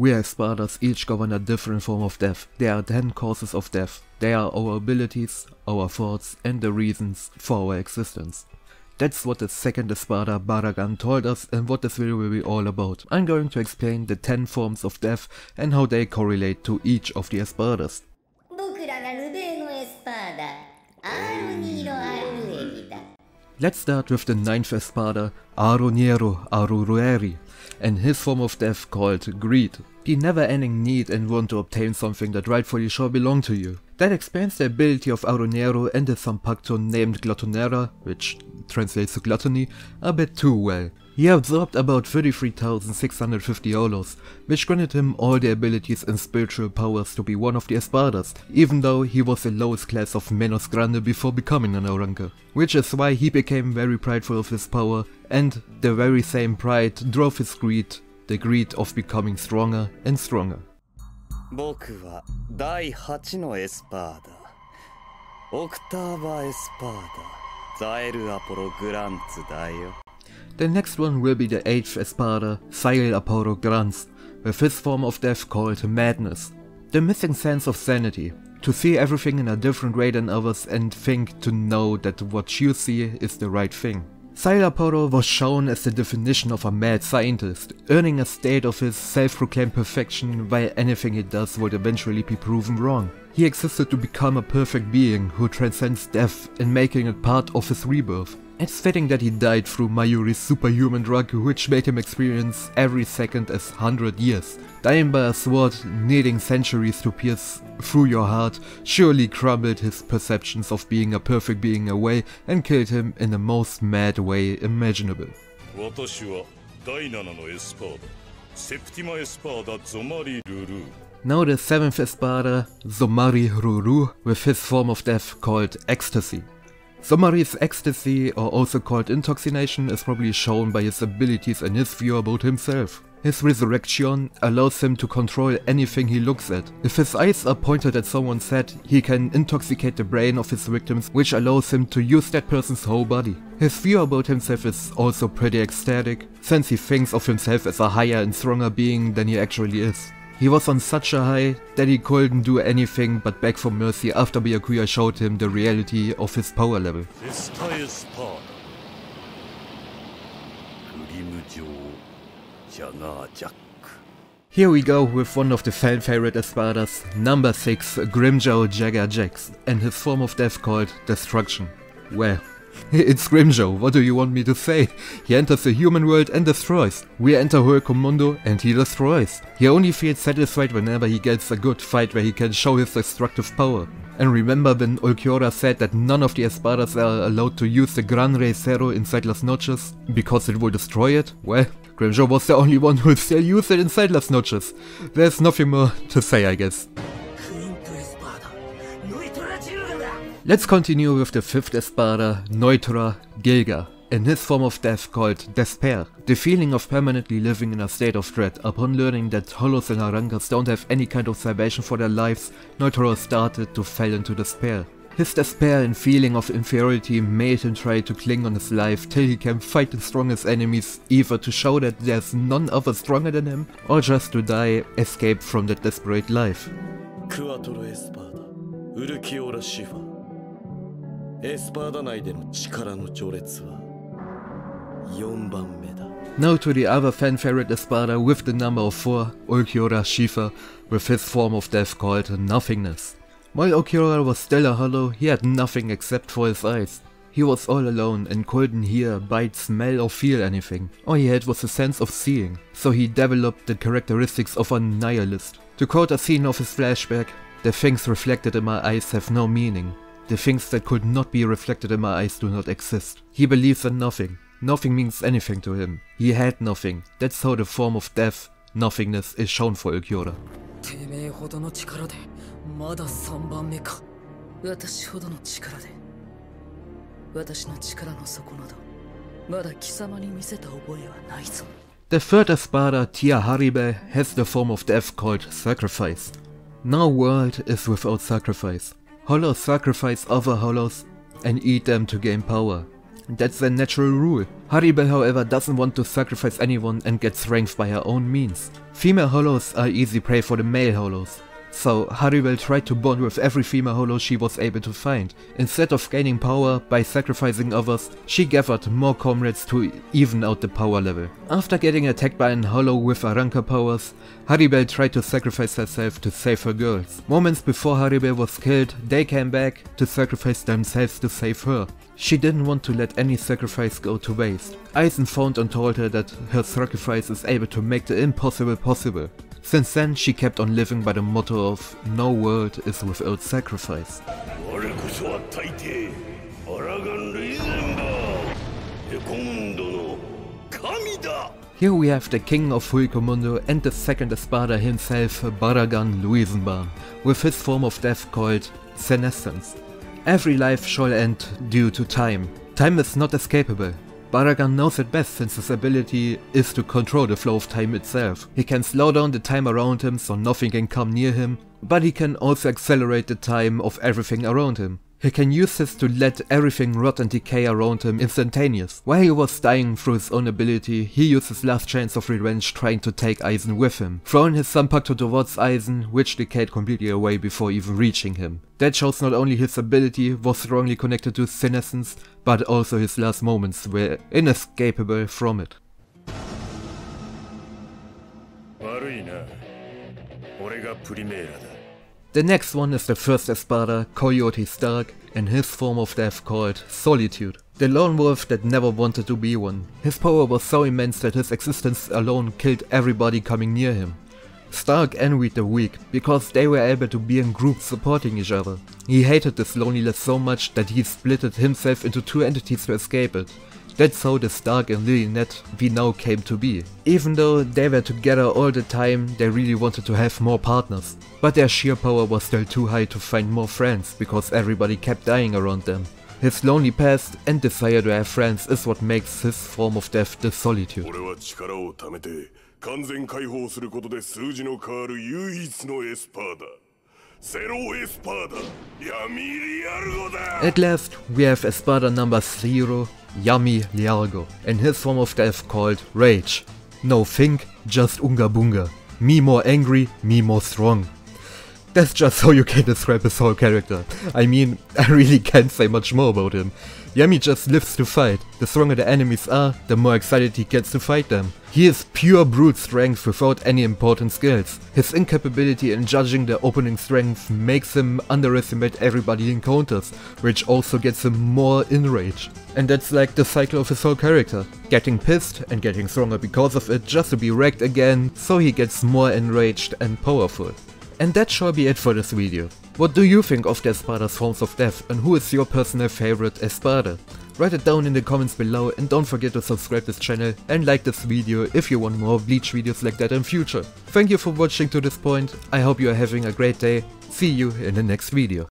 We Espadas each govern a different form of death. There are 10 causes of death. They are our abilities, our thoughts, and the reasons for our existence. That's what the second Espada Baragan told us and what this video will be all about. I'm going to explain the 10 forms of death and how they correlate to each of the Espadas. Let's start with the 9th Espada, Aro Nero Arurueri, and his form of death called greed. The never-ending need and want to obtain something that rightfully should belong to you. That explains the ability of Aro Nero and his Sampacto named Gluttonera, which translates to gluttony, a bit too well. He absorbed about 33,650 olos, which granted him all the abilities and spiritual powers to be one of the Espadas, even though he was the lowest class of Menos Grande before becoming an Oranka. Which is why he became very prideful of his power, and the very same pride drove his greed, the greed of becoming stronger and stronger. The next one will be the 8th Espada, Sail Aporo Grans, with his form of death called madness. The missing sense of sanity, to see everything in a different way than others and think to know that what you see is the right thing. Sail Aporo was shown as the definition of a mad scientist, earning a state of his self-proclaimed perfection while anything he does would eventually be proven wrong. He existed to become a perfect being who transcends death and making it part of his rebirth. It's fitting that he died through Mayuri's superhuman drug, which made him experience every second as 100 years. Dying by a sword, needing centuries to pierce through your heart, surely crumbled his perceptions of being a perfect being away and killed him in the most mad way imaginable. Now the 7th Espada, Zomari Ruru, with his form of death called Ecstasy. Zomari's ecstasy, or also called intoxication, is probably shown by his abilities and his view about himself. His resurrection allows him to control anything he looks at. If his eyes are pointed at someone's head, he can intoxicate the brain of his victims, which allows him to use that person's whole body. His view about himself is also pretty ecstatic, since he thinks of himself as a higher and stronger being than he actually is. He was on such a high that he couldn't do anything but beg for mercy after Byakuya showed him the reality of his power level. Here we go with one of the fan favorite Espadas, number 6, Grimshaw Jagger Jax, and his form of death called Destruction. Well, it's Grimshaw, what do you want me to say? He enters the human world and destroys. We enter Huecomundo and he destroys. He only feels satisfied whenever he gets a good fight where he can show his destructive power. And remember when Ulquiorra said that none of the Espadas are allowed to use the Gran Rey Zero inside Las Noches because it will destroy it? Well, Grimshaw was the only one who still used it inside Las Noches. There's nothing more to say, I guess. Let's continue with the 5th Espada, Neutra Gilga, in his form of death called Despair. The feeling of permanently living in a state of dread. Upon learning that Holos and Arankas don't have any kind of salvation for their lives, Neutra started to fall into despair. His despair and feeling of inferiority made him try to cling on his life till he can fight the strongest enemies, either to show that there's none other stronger than him, or just to die, escape from that desperate life. Now to the other fan favorite Espada with the number of 4, Ulquiorra Shifa, with his form of death called Nothingness. While Ulquiorra was still a hollow, he had nothing except for his eyes. He was all alone and couldn't hear, bite, smell or feel anything. All he had was a sense of seeing, so he developed the characteristics of a nihilist. To quote a scene of his flashback, "The things reflected in my eyes have no meaning. The things that could not be reflected in my eyes do not exist." He believes in nothing. Nothing means anything to him. He had nothing. That's how the form of death, nothingness, is shown for Ulquiorra. The 3rd Espada, Tia Haribe, has the form of death called Sacrifice. No world is without sacrifice. Hollows sacrifice other hollows and eat them to gain power. That's their natural rule. Haribel, however, doesn't want to sacrifice anyone and gets strength by her own means. Female hollows are easy prey for the male hollows. So Haribel tried to bond with every female hollow she was able to find. Instead of gaining power by sacrificing others, she gathered more comrades to even out the power level. After getting attacked by an hollow with Arrancar powers, Haribel tried to sacrifice herself to save her girls. Moments before Haribel was killed, they came back to sacrifice themselves to save her. She didn't want to let any sacrifice go to waste. Aizen found and told her that her sacrifice is able to make the impossible possible. Since then, she kept on living by the motto of no world is without sacrifice. Here we have the king of Hulkomundo and the second Espada himself, Baragan Luisenbahn, with his form of death called Senescence. Every life shall end due to time. Time is not escapable. Baragan knows it best since his ability is to control the flow of time itself. He can slow down the time around him so nothing can come near him, but he can also accelerate the time of everything around him. He can use this to let everything rot and decay around him instantaneous. While he was dying through his own ability, he used his last chance of revenge trying to take Aizen with him, throwing his Zanpakuto towards Aizen, which decayed completely away before even reaching him. That shows not only his ability was strongly connected to Senescence, but also his last moments were inescapable from it. The next one is the first Espada, Coyote Stark, and his form of death called Solitude. The lone wolf that never wanted to be one. His power was so immense that his existence alone killed everybody coming near him. Stark envied the weak, because they were able to be in groups supporting each other. He hated this loneliness so much that he splitted himself into two entities to escape it. That's how the Stark and Lilynette we now came to be. Even though they were together all the time, they really wanted to have more partners. But their sheer power was still too high to find more friends, because everybody kept dying around them. His lonely past and desire to have friends is what makes his form of death the Solitude. At last, we have Espada number 0, Yami Liargo, and his form of death called Rage. No think, just Unga Bunga. Me more angry, me more strong. That's just how you can describe his whole character. I mean, I really can't say much more about him. Yami just lives to fight. The stronger the enemies are, the more excited he gets to fight them. He is pure brute strength without any important skills. His incapability in judging the opponent's strength makes him underestimate everybody he encounters, which also gets him more enraged. And that's like the cycle of his whole character. Getting pissed and getting stronger because of it just to be wrecked again, so he gets more enraged and powerful. And that shall be it for this video. What do you think of the Espada's forms of death, and who is your personal favorite Espada? Write it down in the comments below, and don't forget to subscribe this channel and like this video if you want more Bleach videos like that in future. Thank you for watching to this point, I hope you are having a great day, see you in the next video.